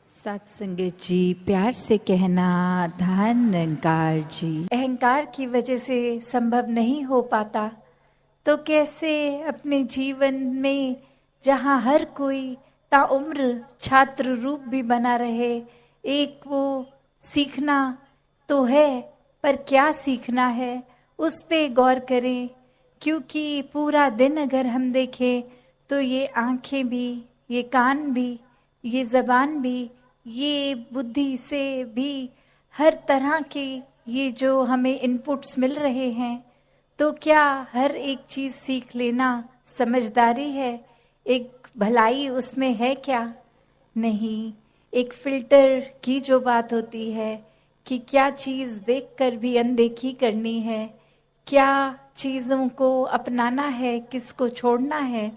सत्संगत जी, प्यार से कहना धन अहंकार जी। अहंकार की वजह से संभव नहीं हो पाता तो कैसे अपने जीवन में, जहाँ हर कोई ताउम्र छात्र रूप भी बना रहे, एक वो सीखना तो है, पर क्या सीखना है उस पे गौर करें। क्योंकि पूरा दिन अगर हम देखें तो ये आंखें भी, ये कान भी, ये जबान भी, ये बुद्धि से भी, हर तरह के ये जो हमें इनपुट्स मिल रहे हैं, तो क्या हर एक चीज सीख लेना समझदारी है? एक भलाई उसमें है क्या? नहीं। एक फिल्टर की जो बात होती है कि क्या चीज देखकर भी अनदेखी करनी है, क्या चीजों को अपनाना है, किसको छोड़ना है,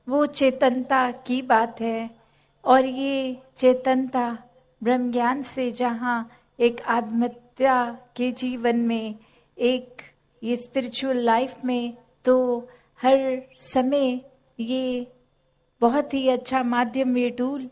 वो चेतनता की बात है। और ये चेतनता ब्रह्म ज्ञान से जहाँ एक आत्महत्या के जीवन में, एक ये स्पिरिचुअल लाइफ में, तो हर समय ये बहुत ही अच्छा माध्यम, ये टूल।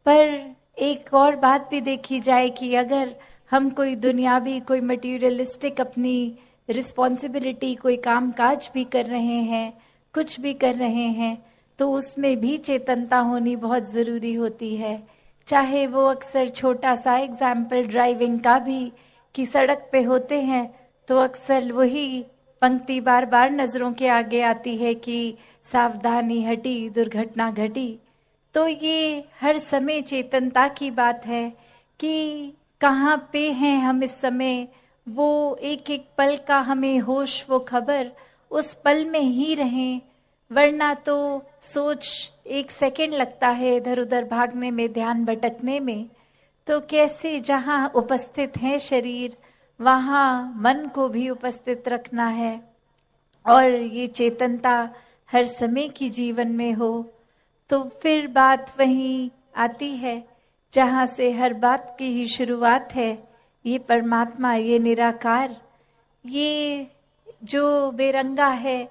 पर एक और बात भी देखी जाए कि अगर हम कोई दुनियावी, कोई मटीरियलिस्टिक अपनी रिस्पॉन्सिबिलिटी, कोई काम काज भी कर रहे हैं, कुछ भी कर रहे हैं, तो उसमें भी चेतनता होनी बहुत ज़रूरी होती है। चाहे वो अक्सर छोटा सा एग्जाम्पल ड्राइविंग का भी, कि सड़क पे होते हैं तो अक्सर वही पंक्ति बार बार नज़रों के आगे आती है कि सावधानी हटी दुर्घटना घटी। तो ये हर समय चेतनता की बात है कि कहाँ पे हैं हम इस समय, वो एक एक पल का हमें होश, वो खबर, उस पल में ही रहें। वरना तो सोच एक सेकंड लगता है इधर उधर भागने में, ध्यान भटकने में। तो कैसे जहाँ उपस्थित है शरीर, वहाँ मन को भी उपस्थित रखना है। और ये चेतनता हर समय की जीवन में हो, तो फिर बात वहीं आती है जहाँ से हर बात की ही शुरुआत है। ये परमात्मा, ये निराकार, ये जो बेरंगा है,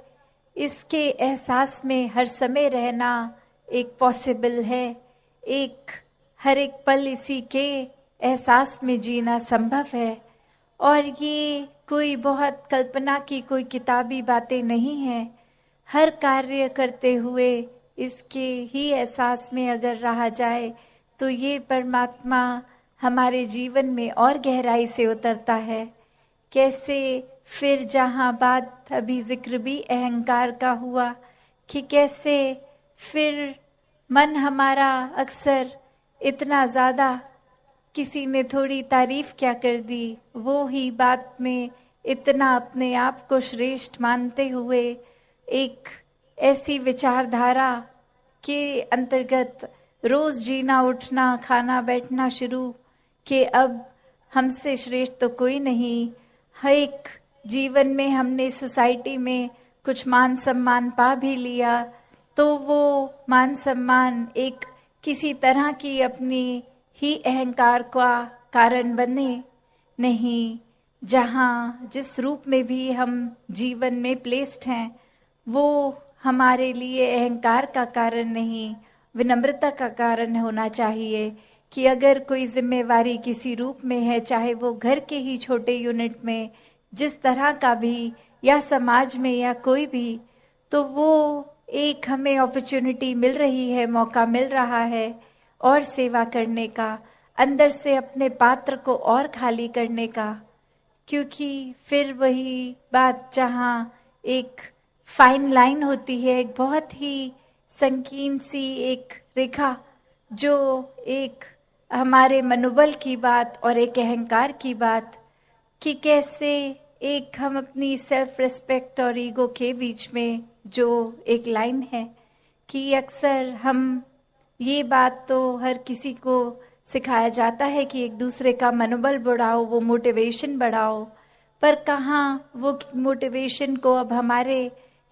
इसके एहसास में हर समय रहना एक पॉसिबल है। एक हर एक पल इसी के एहसास में जीना संभव है। और ये कोई बहुत कल्पना की कोई किताबी बातें नहीं हैं। हर कार्य करते हुए इसके ही एहसास में अगर रहा जाए तो ये परमात्मा हमारे जीवन में और गहराई से उतरता है। कैसे फिर जहाँ बात अभी जिक्र भी अहंकार का हुआ कि कैसे फिर मन हमारा अक्सर इतना ज़्यादा, किसी ने थोड़ी तारीफ क्या कर दी, वो ही बात में इतना अपने आप को श्रेष्ठ मानते हुए एक ऐसी विचारधारा के अंतर्गत रोज जीना, उठना, खाना, बैठना शुरू कि अब हमसे श्रेष्ठ तो कोई नहीं। हर एक जीवन में हमने सोसाइटी में कुछ मान सम्मान पा भी लिया, तो वो मान सम्मान एक किसी तरह की अपनी ही अहंकार का कारण बने नहीं। जहाँ जिस रूप में भी हम जीवन में प्लेस्ड हैं, वो हमारे लिए अहंकार का कारण नहीं, विनम्रता का कारण होना चाहिए। कि अगर कोई जिम्मेवारी किसी रूप में है, चाहे वो घर के ही छोटे यूनिट में जिस तरह का भी, या समाज में, या कोई भी, तो वो एक हमें अपॉर्चुनिटी मिल रही है, मौका मिल रहा है और सेवा करने का, अंदर से अपने पात्र को और खाली करने का। क्योंकि फिर वही बात जहाँ एक फाइन लाइन होती है, एक बहुत ही संकीर्ण सी एक रेखा, जो एक हमारे मनोबल की बात और एक अहंकार की बात, कि कैसे एक हम अपनी सेल्फ रिस्पेक्ट और ईगो के बीच में जो एक लाइन है, कि अक्सर हम ये बात तो हर किसी को सिखाया जाता है कि एक दूसरे का मनोबल बढ़ाओ, वो मोटिवेशन बढ़ाओ, पर कहाँ वो मोटिवेशन को अब हमारे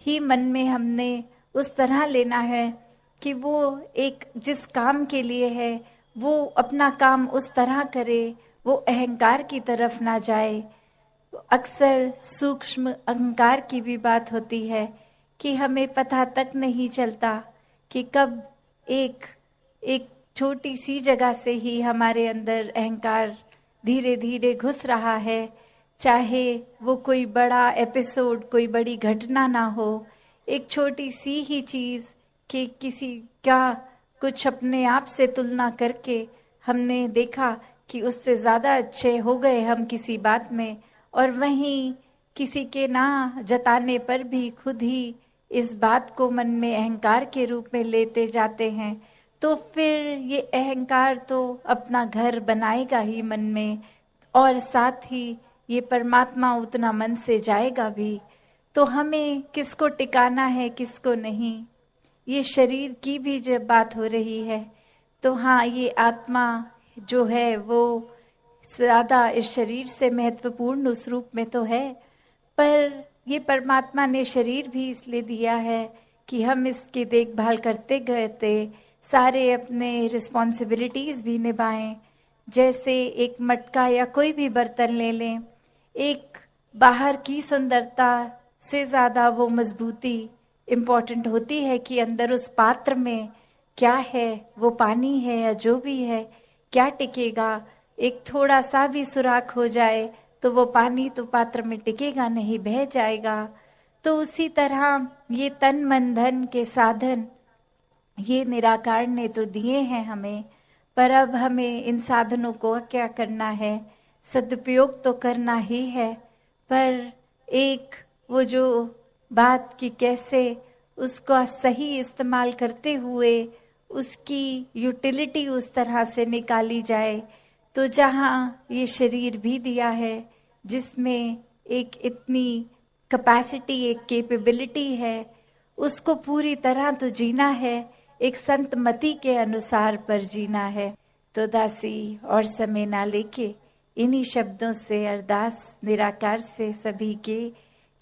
ही मन में हमने उस तरह लेना है कि वो एक जिस काम के लिए है, वो अपना काम उस तरह करे, वो अहंकार की तरफ ना जाए। अक्सर सूक्ष्म अहंकार की भी बात होती है कि हमें पता तक नहीं चलता कि कब एक छोटी सी जगह से ही हमारे अंदर अहंकार धीरे धीरे घुस रहा है, चाहे वो कोई बड़ा एपिसोड, कोई बड़ी घटना ना हो। एक छोटी सी ही चीज़ कि किसी का कुछ अपने आप से तुलना करके हमने देखा कि उससे ज़्यादा अच्छे हो गए हम किसी बात में, और वहीं किसी के ना जताने पर भी खुद ही इस बात को मन में अहंकार के रूप में लेते जाते हैं। तो फिर ये अहंकार तो अपना घर बनाएगा ही मन में, और साथ ही ये परमात्मा उतना मन से जाएगा भी। तो हमें किसको टिकाना है, किसको नहीं। ये शरीर की भी जब बात हो रही है तो हाँ, ये आत्मा जो है वो ज़्यादा इस शरीर से महत्वपूर्ण उस रूप में तो है, पर ये परमात्मा ने शरीर भी इसलिए दिया है कि हम इसकी देखभाल करते करते सारे अपने रिस्पॉन्सिबिलिटीज़ भी निभाएं। जैसे एक मटका या कोई भी बर्तन ले लें, एक बाहर की सुंदरता से ज़्यादा वो मजबूती इम्पॉर्टेंट होती है कि अंदर उस पात्र में क्या है, वो पानी है या जो भी है, क्या टिकेगा। एक थोड़ा सा भी सुराख हो जाए तो वो पानी तो पात्र में टिकेगा नहीं, बह जाएगा। तो उसी तरह ये तन मन धन के साधन ये निराकार ने तो दिए हैं हमें, पर अब हमें इन साधनों को क्या करना है, सदुपयोग तो करना ही है। पर एक वो जो बात कि कैसे उसका सही इस्तेमाल करते हुए उसकी यूटिलिटी उस तरह से निकाली जाए। तो जहाँ ये शरीर भी दिया है जिसमें एक इतनी कैपेसिटी, एक कैपेबिलिटी है, उसको पूरी तरह तो जीना है, एक संत मति के अनुसार पर जीना है। तो दासी और समय ना लेके इन्हीं शब्दों से अरदास निराकार से सभी के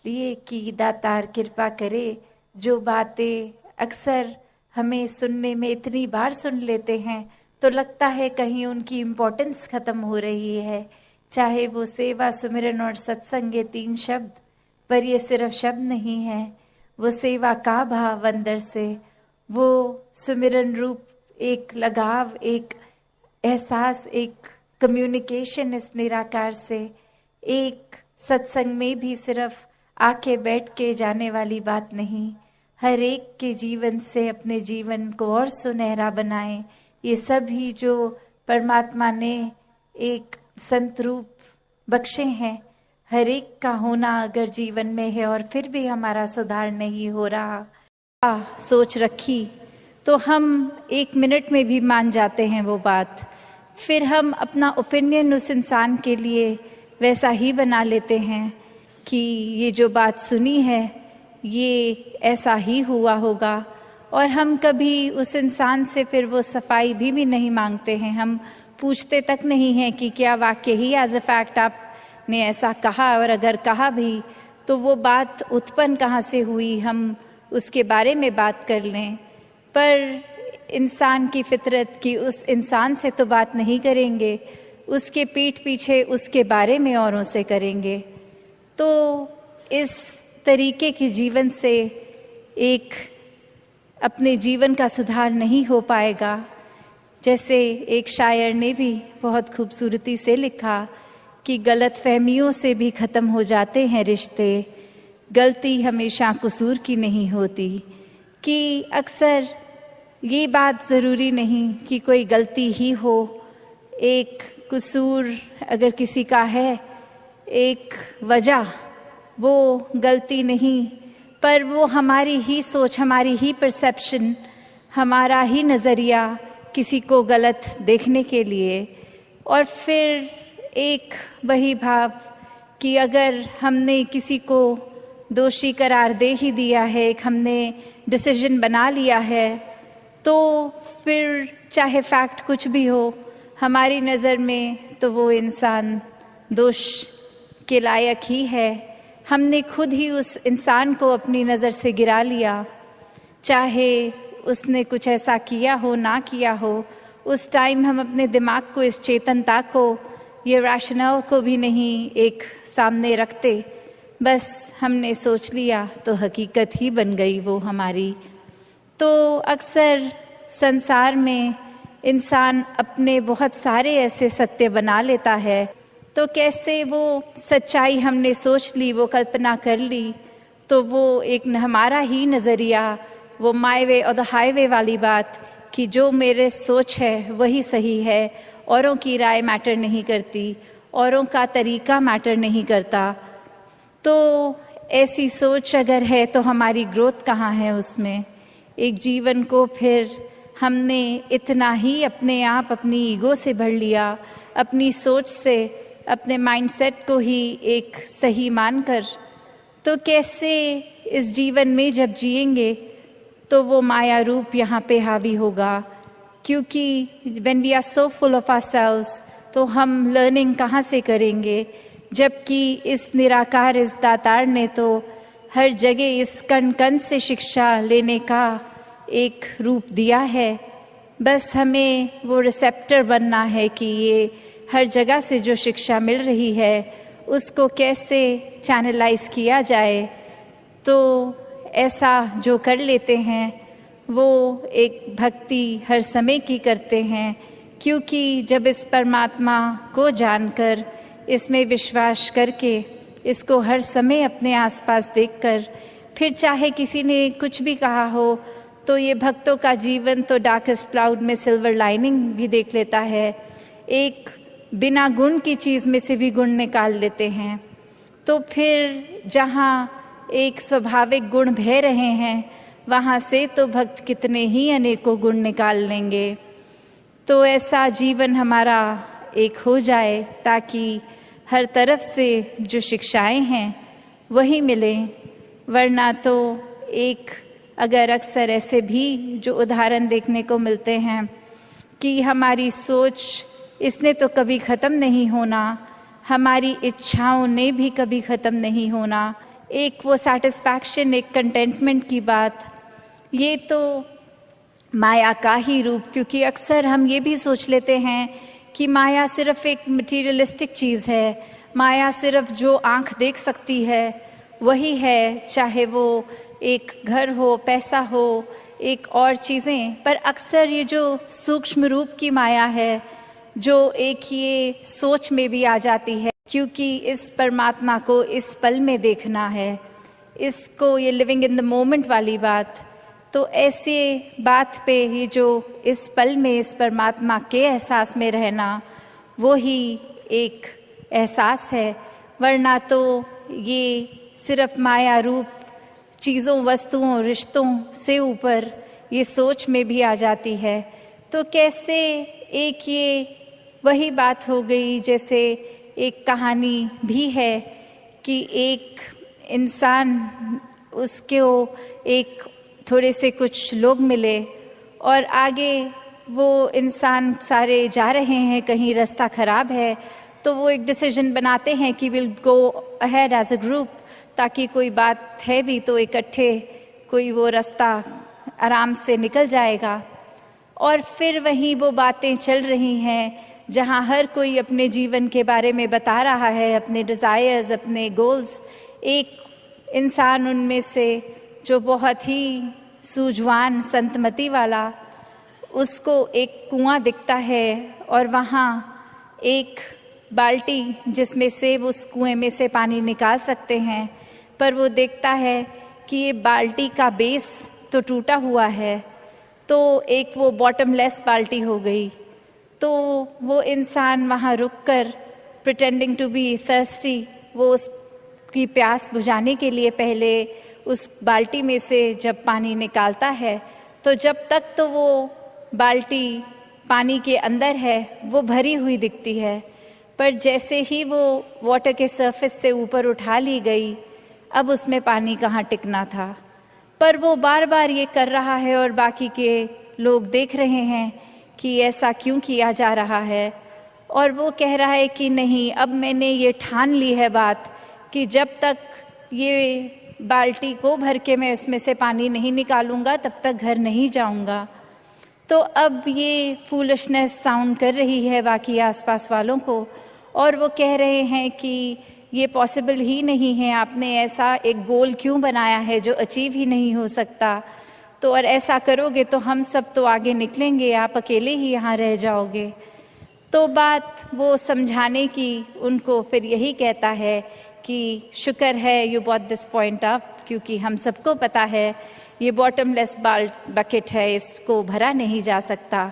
लिए कि दातार कृपा करे। जो बातें अक्सर हमें सुनने में इतनी बार सुन लेते हैं तो लगता है कहीं उनकी इम्पोर्टेंस खत्म हो रही है, चाहे वो सेवा, सुमिरन और सत्संग ये 3 शब्द, पर ये सिर्फ शब्द नहीं है, वो सेवा का भाव अंदर से, वो सुमिरन रूप एक लगाव, एक एहसास, एक कम्युनिकेशन इस निराकार से। एक सत्संग में भी सिर्फ आके बैठ के जाने वाली बात नहीं, हर एक के जीवन से अपने जीवन को और सुनहरा बनाएं। ये सभी जो परमात्मा ने एक संत रूप बख्शे हैं, हर एक का होना अगर जीवन में है और फिर भी हमारा सुधार नहीं हो रहा, सोच रखी तो हम 1 मिनट में भी मान जाते हैं वो बात। फिर हम अपना ओपिनियन उस इंसान के लिए वैसा ही बना लेते हैं कि ये जो बात सुनी है ये ऐसा ही हुआ होगा, और हम कभी उस इंसान से फिर वो सफाई भी नहीं मांगते हैं। हम पूछते तक नहीं हैं कि क्या वाकई ही एज अ फैक्ट आपने ऐसा कहा, और अगर कहा भी तो वो बात उत्पन्न कहाँ से हुई, हम उसके बारे में बात कर लें। पर इंसान की फितरत की उस इंसान से तो बात नहीं करेंगे, उसके पीठ पीछे उसके बारे में औरों से करेंगे। तो इस तरीके के जीवन से एक अपने जीवन का सुधार नहीं हो पाएगा। जैसे एक शायर ने भी बहुत खूबसूरती से लिखा कि गलत फहमियों से भी ख़त्म हो जाते हैं रिश्ते, गलती हमेशा कसूर की नहीं होती। कि अक्सर ये बात ज़रूरी नहीं कि कोई गलती ही हो, एक कसूर अगर किसी का है, एक वजह, वो गलती नहीं, पर वो हमारी ही सोच, हमारी ही परसेप्शन, हमारा ही नज़रिया किसी को गलत देखने के लिए। और फिर एक वही भाव कि अगर हमने किसी को दोषी करार दे ही दिया है, एक हमने डिसीजन बना लिया है, तो फिर चाहे फैक्ट कुछ भी हो हमारी नज़र में, तो वो इंसान दोष के लायक ही है। हमने खुद ही उस इंसान को अपनी नज़र से गिरा लिया, चाहे उसने कुछ ऐसा किया हो ना किया हो। उस टाइम हम अपने दिमाग को, इस चेतनता को, ये रैशनल को भी नहीं एक सामने रखते, बस हमने सोच लिया तो हकीकत ही बन गई वो हमारी। तो अक्सर संसार में इंसान अपने बहुत सारे ऐसे सत्य बना लेता है, तो कैसे वो सच्चाई हमने सोच ली, वो कल्पना कर ली, तो वो एक हमारा ही नज़रिया, वो माय वे और द हाईवे वाली बात कि जो मेरे सोच है वही सही है, औरों की राय मैटर नहीं करती, औरों का तरीका मैटर नहीं करता। तो ऐसी सोच अगर है तो हमारी ग्रोथ कहाँ है उसमें? एक जीवन को फिर हमने इतना ही अपने आप अपनी ईगो से भर लिया, अपनी सोच से, अपने माइंडसेट को ही एक सही मानकर, तो कैसे इस जीवन में जब जिएंगे तो वो माया रूप यहाँ पे हावी होगा? क्योंकि when we are so full of ourselves, तो हम लर्निंग कहाँ से करेंगे? जबकि इस निराकार, इस दातार ने तो हर जगह इस कण कण से शिक्षा लेने का एक रूप दिया है। बस हमें वो रिसेप्टर बनना है कि ये हर जगह से जो शिक्षा मिल रही है उसको कैसे चैनलाइज किया जाए। तो ऐसा जो कर लेते हैं वो एक भक्ति हर समय की करते हैं, क्योंकि जब इस परमात्मा को जानकर, इसमें विश्वास करके, इसको हर समय अपने आसपास देखकर, फिर चाहे किसी ने कुछ भी कहा हो, तो ये भक्तों का जीवन तो डार्केस्ट क्लाउड में सिल्वर लाइनिंग भी देख लेता है। एक बिना गुण की चीज़ में से भी गुण निकाल लेते हैं। तो फिर जहाँ एक स्वाभाविक गुण बह रहे हैं, वहाँ से तो भक्त कितने ही अनेकों गुण निकाल लेंगे। तो ऐसा जीवन हमारा एक हो जाए ताकि हर तरफ से जो शिक्षाएं हैं वही मिलें। वरना तो एक अगर अक्सर ऐसे भी जो उदाहरण देखने को मिलते हैं कि हमारी सोच, इसने तो कभी ख़त्म नहीं होना, हमारी इच्छाओं ने भी कभी ख़त्म नहीं होना, एक वो सेटिस्फैक्शन, एक कंटेंटमेंट की बात, ये तो माया का ही रूप। क्योंकि अक्सर हम ये भी सोच लेते हैं कि माया सिर्फ एक मटीरियलिस्टिक चीज़ है, माया सिर्फ जो आँख देख सकती है वही है, चाहे वो एक घर हो, पैसा हो, एक और चीज़ें। पर अक्सर ये जो सूक्ष्म रूप की माया है, जो एक ये सोच में भी आ जाती है, क्योंकि इस परमात्मा को इस पल में देखना है, इसको ये लिविंग इन द मोमेंट वाली बात। तो ऐसे बात पे ये जो इस पल में इस परमात्मा के एहसास में रहना, वो ही एक एहसास है। वरना तो ये सिर्फ माया रूप चीज़ों, वस्तुओं, रिश्तों से ऊपर ये सोच में भी आ जाती है। तो कैसे एक ये वही बात हो गई, जैसे एक कहानी भी है कि एक इंसान, उसको एक थोड़े से कुछ लोग मिले और आगे वो इंसान सारे जा रहे हैं, कहीं रास्ता ख़राब है, तो वो एक डिसीजन बनाते हैं कि will go ahead as a group, ताकि कोई बात है भी तो इकट्ठे कोई वो रास्ता आराम से निकल जाएगा। और फिर वहीं वो बातें चल रही हैं जहाँ हर कोई अपने जीवन के बारे में बता रहा है, अपने डिज़ायर्स, अपने गोल्स। एक इंसान उनमें से जो बहुत ही सूझवान, संतमति वाला, उसको एक कुआं दिखता है और वहाँ एक बाल्टी जिसमें से वो उस कुएं में से पानी निकाल सकते हैं, पर वो देखता है कि ये बाल्टी का बेस तो टूटा हुआ है, तो एक वो बॉटमलेस बाल्टी हो गई। तो वो इंसान वहाँ रुककर प्रिटेंडिंग टू बी थर्स्टी, वो उसकी प्यास बुझाने के लिए पहले उस बाल्टी में से जब पानी निकालता है, तो जब तक तो वो बाल्टी पानी के अंदर है वो भरी हुई दिखती है, पर जैसे ही वो वाटर के सरफेस से ऊपर उठा ली गई, अब उसमें पानी कहाँ टिकना था। पर वो बार बार ये कर रहा है और बाकी के लोग देख रहे हैं कि ऐसा क्यों किया जा रहा है। और वो कह रहा है कि नहीं, अब मैंने ये ठान ली है बात कि जब तक ये बाल्टी को भर के मैं इसमें से पानी नहीं निकालूंगा तब तक घर नहीं जाऊंगा। तो अब ये फूलिशनेस साउंड कर रही है बाकी आसपास वालों को, और वो कह रहे हैं कि ये पॉसिबल ही नहीं है, आपने ऐसा एक गोल क्यों बनाया है जो अचीव ही नहीं हो सकता। तो और ऐसा करोगे तो हम सब तो आगे निकलेंगे, आप अकेले ही यहाँ रह जाओगे। तो बात वो समझाने की उनको फिर यही कहता है कि शुक्र है you bought this point up, क्योंकि हम सबको पता है ये बॉटमलेस बकेट है, इसको भरा नहीं जा सकता।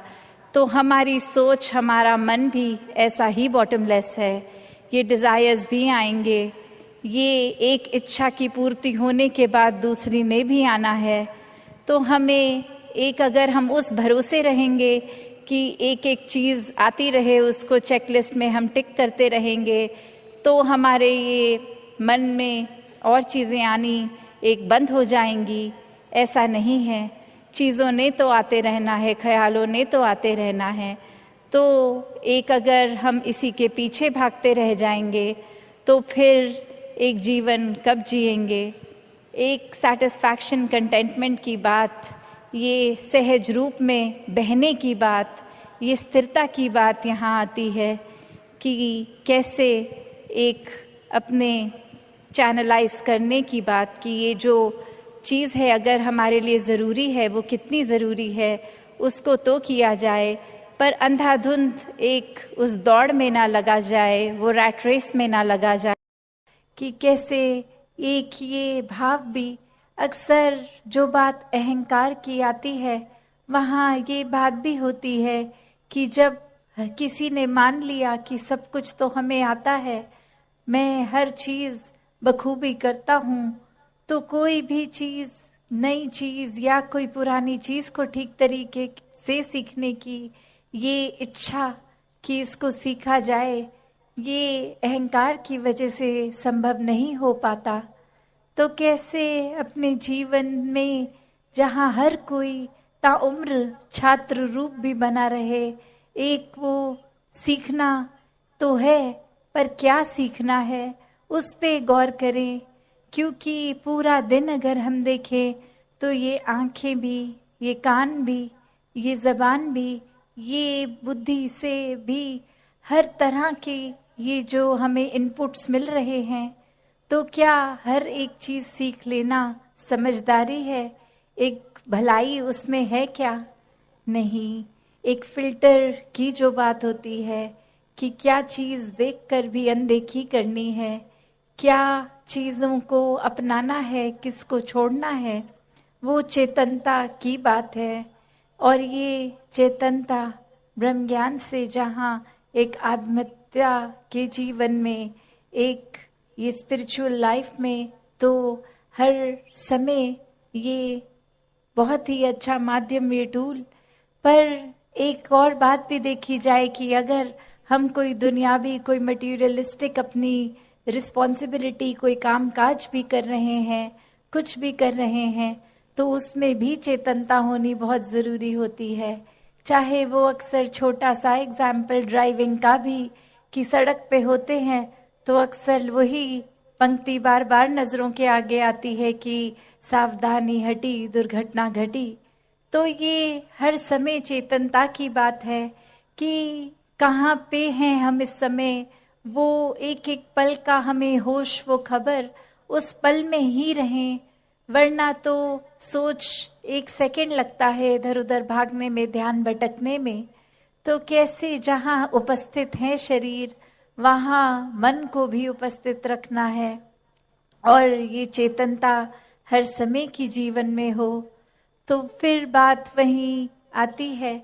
तो हमारी सोच, हमारा मन भी ऐसा ही बॉटमलेस है। ये डिज़ायर्स भी आएंगे, ये एक इच्छा की पूर्ति होने के बाद दूसरी ने भी आना है। तो हमें एक, अगर हम उस भरोसे रहेंगे कि एक एक चीज़ आती रहे, उसको चेकलिस्ट में हम टिक करते रहेंगे, तो हमारे ये मन में और चीज़ें आनी एक बंद हो जाएंगी। ऐसा नहीं है, चीज़ों ने तो आते रहना है, ख्यालों ने तो आते रहना है। तो एक अगर हम इसी के पीछे भागते रह जाएंगे तो फिर एक जीवन कब जिएंगे। एक सेटिस्फैक्शन, कंटेंटमेंट की बात, ये सहज रूप में बहने की बात, ये स्थिरता की बात यहाँ आती है कि कैसे एक अपने चैनलाइज करने की बात, कि ये जो चीज़ है अगर हमारे लिए ज़रूरी है, वो कितनी ज़रूरी है उसको तो किया जाए, पर अंधाधुंध एक उस दौड़ में ना लगा जाए, वो रैट रेस में ना लगा जाए। कि कैसे एक ये भाव भी, अक्सर जो बात अहंकार की आती है वहाँ ये बात भी होती है कि जब किसी ने मान लिया कि सब कुछ तो हमें आता है, मैं हर चीज़ बखूबी करता हूँ, तो कोई भी चीज़, नई चीज़ या कोई पुरानी चीज़ को ठीक तरीके से सीखने की ये इच्छा कि इसको सीखा जाए, ये अहंकार की वजह से संभव नहीं हो पाता। तो कैसे अपने जीवन में जहाँ हर कोई ताउम्र छात्र रूप भी बना रहे, एक वो सीखना तो है, पर क्या सीखना है उस पे गौर करें। क्योंकि पूरा दिन अगर हम देखें तो ये आँखें भी, ये कान भी, ये ज़बान भी, ये बुद्धि से भी, हर तरह के ये जो हमें इनपुट्स मिल रहे हैं, तो क्या हर एक चीज़ सीख लेना समझदारी है? एक भलाई उसमें है क्या? नहीं। एक फिल्टर की जो बात होती है कि क्या चीज़ देखकर भी अनदेखी करनी है, क्या चीज़ों को अपनाना है, किसको छोड़ना है, वो चेतनता की बात है। और ये चेतनता ब्रह्म ज्ञान से जहाँ एक आत्महत्या के जीवन में, एक ये स्पिरिचुअल लाइफ में, तो हर समय ये बहुत ही अच्छा माध्यम, ये टूल। पर एक और बात भी देखी जाए कि अगर हम कोई दुनियावी, कोई मटीरियलिस्टिक अपनी रिस्पॉन्सिबिलिटी, कोई काम काज भी कर रहे हैं, कुछ भी कर रहे हैं, तो उसमें भी चेतनता होनी बहुत ज़रूरी होती है। चाहे वो अक्सर छोटा सा एग्जाम्पल ड्राइविंग का भी, कि सड़क पे होते हैं तो अक्सर वही पंक्ति बार बार नज़रों के आगे आती है कि सावधानी हटी दुर्घटना घटी। तो ये हर समय चेतनता की बात है कि कहाँ पे हैं हम इस समय, वो एक एक पल का हमें होश, वो खबर, उस पल में ही रहें। वरना तो सोच एक सेकंड लगता है इधर उधर भागने में, ध्यान भटकने में। तो कैसे जहाँ उपस्थित है शरीर, वहाँ मन को भी उपस्थित रखना है, और ये चेतनता हर समय की जीवन में हो। तो फिर बात वहीं आती है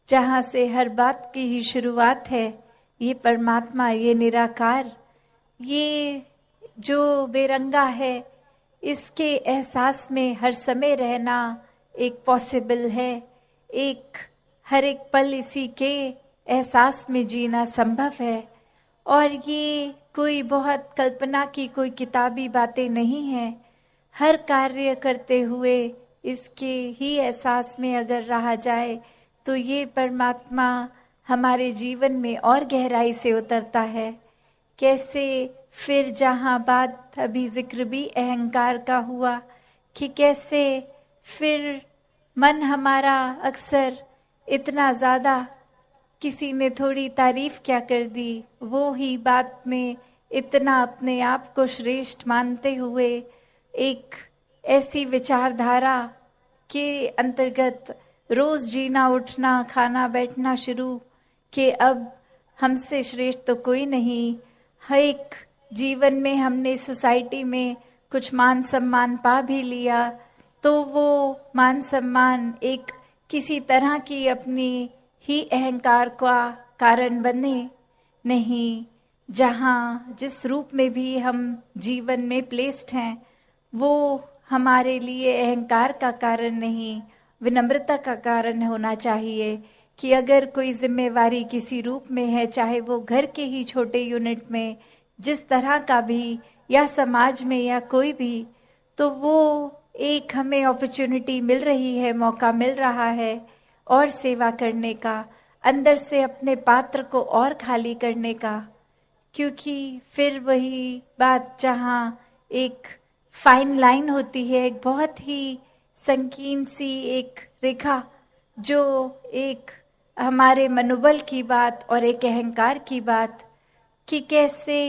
जहाँ से हर बात की ही शुरुआत है, ये परमात्मा, ये निराकार, ये जो बेरंगा है, इसके एहसास में हर समय रहना एक पॉसिबल है। एक हर एक पल इसी के एहसास में जीना संभव है। और ये कोई बहुत कल्पना की कोई किताबी बातें नहीं है। हर कार्य करते हुए इसके ही एहसास में अगर रहा जाए तो ये परमात्मा हमारे जीवन में और गहराई से उतरता है। कैसे फिर जहाँ बात अभी जिक्र भी अहंकार का हुआ कि कैसे फिर मन हमारा अक्सर इतना ज़्यादा, किसी ने थोड़ी तारीफ क्या कर दी, वो ही बात में इतना अपने आप को श्रेष्ठ मानते हुए एक ऐसी विचारधारा के अंतर्गत रोज जीना उठना खाना बैठना शुरू कि अब हमसे श्रेष्ठ तो कोई नहीं। हर एक जीवन में हमने सोसाइटी में कुछ मान सम्मान पा भी लिया तो वो मान सम्मान एक किसी तरह की अपनी ही अहंकार का कारण बने नहीं। जहाँ जिस रूप में भी हम जीवन में प्लेस्ड हैं वो हमारे लिए अहंकार का कारण नहीं, विनम्रता का कारण होना चाहिए। कि अगर कोई जिम्मेवारी किसी रूप में है, चाहे वो घर के ही छोटे यूनिट में जिस तरह का भी या समाज में या कोई भी, तो वो एक हमें अपॉर्चुनिटी मिल रही है, मौका मिल रहा है और सेवा करने का, अंदर से अपने पात्र को और खाली करने का। क्योंकि फिर वही बात जहाँ एक फाइन लाइन होती है, एक बहुत ही संकीर्ण सी एक रेखा, जो एक हमारे मनोबल की बात और एक अहंकार की बात, कि कैसे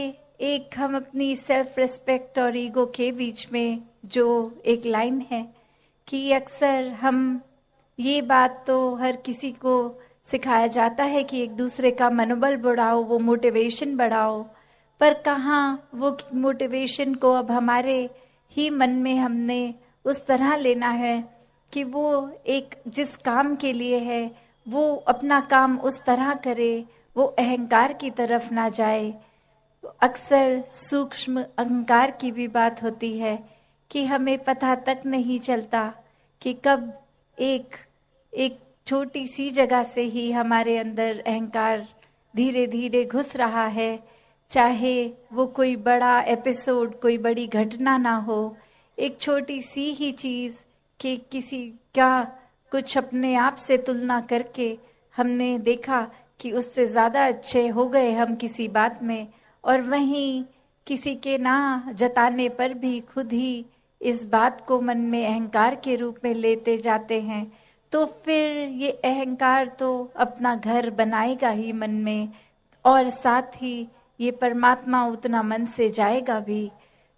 एक हम अपनी सेल्फ रिस्पेक्ट और ईगो के बीच में जो एक लाइन है कि अक्सर हम ये बात तो हर किसी को सिखाया जाता है कि एक दूसरे का मनोबल बढ़ाओ, वो मोटिवेशन बढ़ाओ, पर कहाँ वो मोटिवेशन को अब हमारे ही मन में हमने उस तरह लेना है कि वो एक जिस काम के लिए है वो अपना काम उस तरह करे, वो अहंकार की तरफ ना जाए। अक्सर सूक्ष्म अहंकार की भी बात होती है कि हमें पता तक नहीं चलता कि कब एक छोटी सी जगह से ही हमारे अंदर अहंकार धीरे धीरे घुस रहा है। चाहे वो कोई बड़ा एपिसोड, कोई बड़ी घटना ना हो, एक छोटी सी ही चीज़ कि किसी का कुछ अपने आप से तुलना करके हमने देखा कि उससे ज़्यादा अच्छे हो गए हम किसी बात में, और वहीं किसी के ना जताने पर भी खुद ही इस बात को मन में अहंकार के रूप में लेते जाते हैं। तो फिर ये अहंकार तो अपना घर बनाएगा ही मन में, और साथ ही ये परमात्मा उतना मन से जाएगा भी।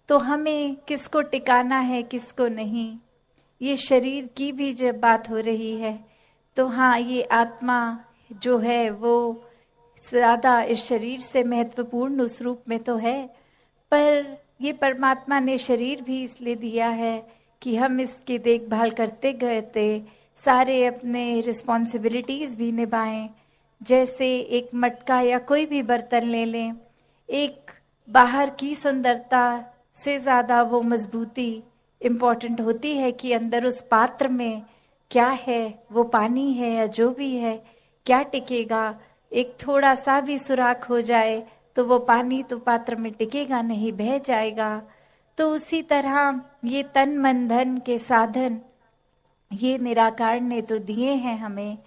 तो हमें किसको टिकाना है, किसको नहीं, ये शरीर की भी जब बात हो रही है तो हाँ, ये आत्मा जो है वो ज़्यादा इस शरीर से महत्वपूर्ण उस रूप में तो है, पर ये परमात्मा ने शरीर भी इसलिए दिया है कि हम इसकी देखभाल करते गए थे, सारे अपने रिस्पॉन्सिबिलिटीज़ भी निभाएं। जैसे एक मटका या कोई भी बर्तन ले लें, एक बाहर की सुंदरता से ज़्यादा वो मजबूती इम्पॉर्टेंट होती है कि अंदर उस पात्र में क्या है, वो पानी है या जो भी है, क्या टिकेगा। एक थोड़ा सा भी सुराख हो जाए तो वो पानी तो पात्र में टिकेगा नहीं, बह जाएगा। तो उसी तरह ये तन मन धन के साधन ये निराकार ने तो दिए हैं हमें,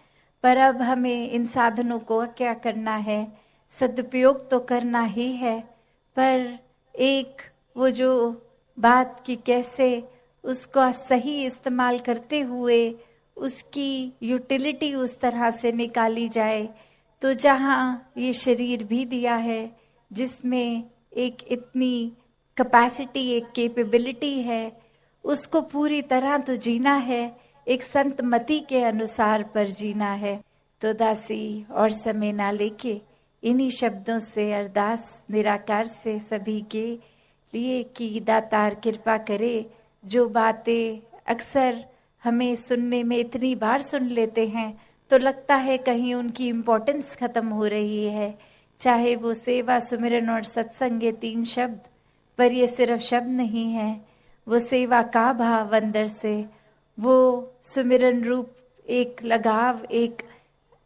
पर अब हमें इन साधनों को क्या करना है, सदुपयोग तो करना ही है, पर एक वो जो बात कि कैसे उसका सही इस्तेमाल करते हुए उसकी यूटिलिटी उस तरह से निकाली जाए। तो जहाँ ये शरीर भी दिया है जिसमें एक इतनी कैपेसिटी, एक कैपेबिलिटी है, उसको पूरी तरह तो जीना है, एक संत मति के अनुसार पर जीना है। तो दासी और समय ना लेके इन्हीं शब्दों से अरदास निराकार से सभी के लिए कि दातार कृपा करे। जो बातें अक्सर हमें सुनने में इतनी बार सुन लेते हैं तो लगता है कहीं उनकी इम्पोर्टेंस खत्म हो रही है, चाहे वो सेवा, सुमिरन और सत्संग ये 3 शब्द, पर ये सिर्फ शब्द नहीं है, वो सेवा का भाव अंदर से, वो सुमिरन रूप एक लगाव, एक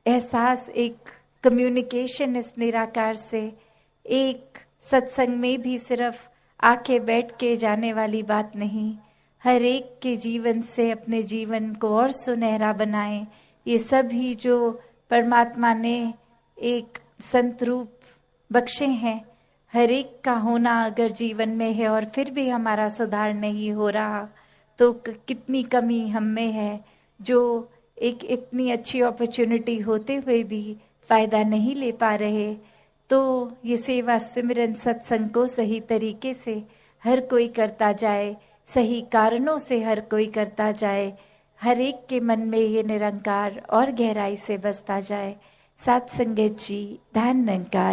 एहसास, एक कम्युनिकेशन इस निराकार से। एक सत्संग में भी सिर्फ आके बैठ के जाने वाली बात नहीं, हर एक के जीवन से अपने जीवन को और सुनहरा बनाएं। ये सब ही जो परमात्मा ने एक संत रूप बख्शे हैं, हर एक का होना अगर जीवन में है और फिर भी हमारा सुधार नहीं हो रहा तो कितनी कमी हम में है, जो एक इतनी अच्छी अपॉर्चुनिटी होते हुए भी फायदा नहीं ले पा रहे। तो ये सेवा सिमरन सत्संग को सही तरीके से हर कोई करता जाए, सही कारणों से हर कोई करता जाए, हर एक के मन में ये निरंकार और गहराई से बसता जाए। सात संगत जी, धन निरंकार।